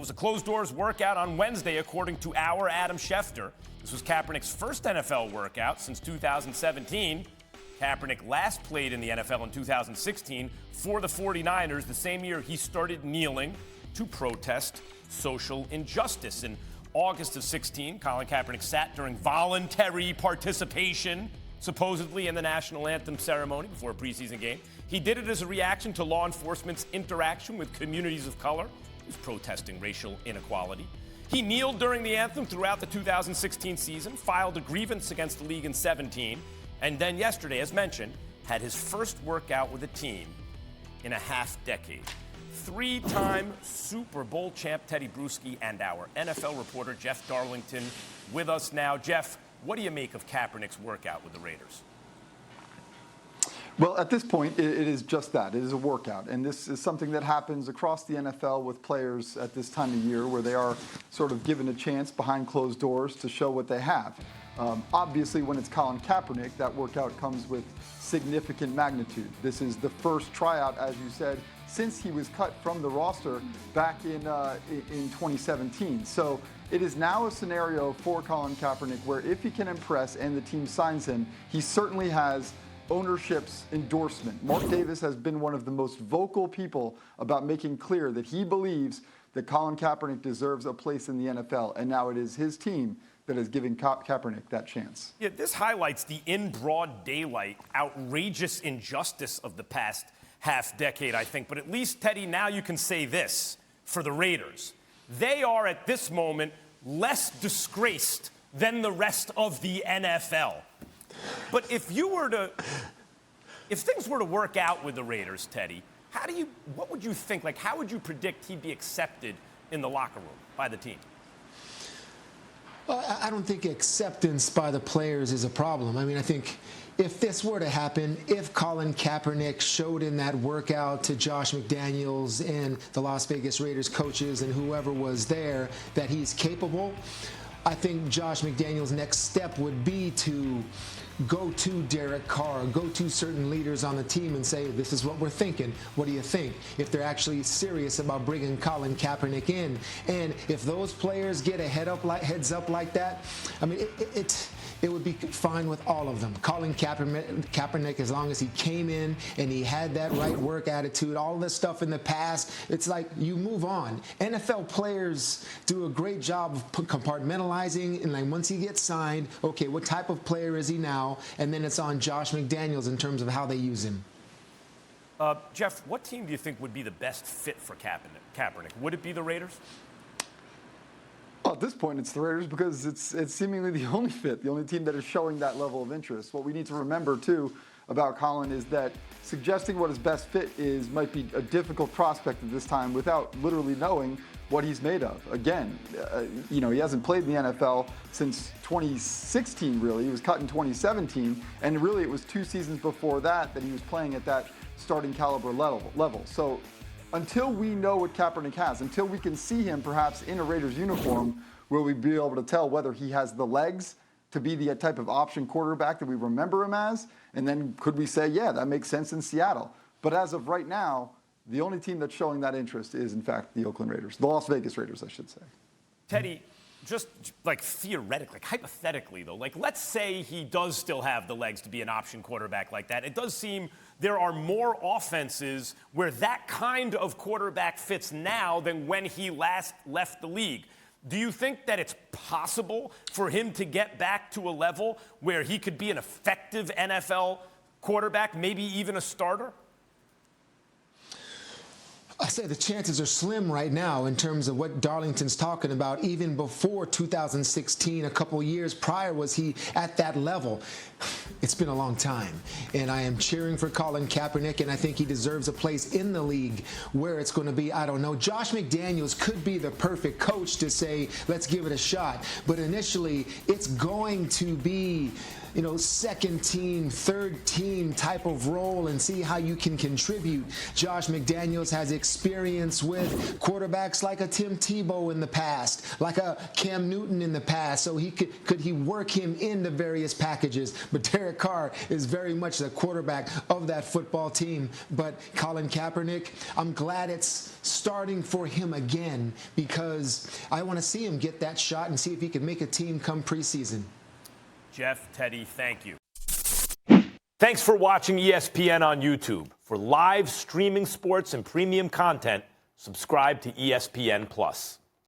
was a closed-doors workout on Wednesday, according to our Adam Schefter. This was Kaepernick's first NFL workout since 2017. Kaepernick last played in the NFL in 2016 for the 49ers, the same year he started kneeling to protest social injustice. In August of 16, Colin Kaepernick sat during voluntary participation, supposedly in the national anthem ceremony before a preseason game. He did it as a reaction to law enforcement's interaction with communities of color. He was protesting racial inequality. He kneeled during the anthem throughout the 2016 season, filed a grievance against the league in 17, and then yesterday, as mentioned, had his first workout with a team in a half-decade. Three-time Super Bowl champ Teddy Bruschi and our NFL reporter Jeff Darlington with us now. Jeff, what do you make of Kaepernick's workout with the Raiders? Well, at this point, it is just that. It is a workout. And this is something that happens across the NFL with players at this time of year where they are sort of given a chance behind closed doors to show what they have. Obviously, when it's Colin Kaepernick, that workout comes with significant magnitude. This is the first tryout, as you said, since he was cut from the roster back in 2017. So it is now a scenario for Colin Kaepernick where if he can impress and the team signs him, he certainly has ownership's endorsement. Mark Davis has been one of the most vocal people about making clear that he believes that Colin Kaepernick deserves a place in the NFL, and now it is his team that is giving Kaepernick that chance. Yeah, this highlights the in broad daylight, outrageous injustice of the past half decade, I think. But at least, Teddy, now you can say this for the Raiders. They are, at this moment, less disgraced than the rest of the NFL. But if things were to work out with the Raiders, Teddy, what would you think? Like, how would you predict he'd be accepted in the locker room by the team? Well, I don't think acceptance by the players is a problem. I mean, I think if this were to happen, if Colin Kaepernick showed in that workout to Josh McDaniels and the Las Vegas Raiders coaches and whoever was there that he's capable, I think Josh McDaniels' next step would be to go to Derek Carr, go to certain leaders on the team and say, this is what we're thinking. What do you think? If they're actually serious about bringing Colin Kaepernick in. And if those players get a heads up like that, I mean, it would be fine with all of them. Colin Kaepernick, as long as he came in and he had that right work attitude, all this stuff in the past, it's like you move on. NFL players do a great job of compartmentalizing, and like once he gets signed, okay, what type of player is he now? And then it's on Josh McDaniels in terms of how they use him. Jeff, what team do you think would be the best fit for Kaepernick? Would it be the Raiders? Well, at this point, it's the Raiders because it's seemingly the only fit, the only team that is showing that level of interest. What we need to remember, too, about Colin is that suggesting what his best fit is might be a difficult prospect at this time without literally knowing what he's made of. Again, he hasn't played in the NFL since 2016, really. He was cut in 2017, and really it was 2 seasons before that he was playing at that starting caliber level. So until we know what Kaepernick has, until we can see him perhaps in a Raiders uniform, will we be able to tell whether he has the legs to be the type of option quarterback that we remember him as? And then could we say, yeah, that makes sense in Seattle? But as of right now, the only team that's showing that interest is, in fact, the Oakland Raiders. The Las Vegas Raiders, I should say. Teddy, just like theoretically, like hypothetically, though, like let's say he does still have the legs to be an option quarterback like that. It does seem there are more offenses where that kind of quarterback fits now than when he last left the league. Do you think that it's possible for him to get back to a level where he could be an effective NFL quarterback, maybe even a starter? I say the chances are slim right now in terms of what Darlington's talking about. Even before 2016, a couple years prior, was he at that level? It's been a long time, and I am cheering for Colin Kaepernick, and I think he deserves a place in the league. Where it's going to be, I don't know. Josh McDaniels could be the perfect coach to say, let's give it a shot. But initially, it's going to be, second team, third team type of role and see how you can contribute. Josh McDaniels has experience experience with quarterbacks like a Tim Tebow in the past, like a Cam Newton in the past, so could he work him into various packages? But Derek Carr is very much the quarterback of that football team. But Colin Kaepernick, I'm glad it's starting for him again, because I want to see him get that shot and see if he can make a team come preseason. Jeff, Teddy, thank you. Thanks for watching ESPN on YouTube. For live streaming sports and premium content, subscribe to ESPN+.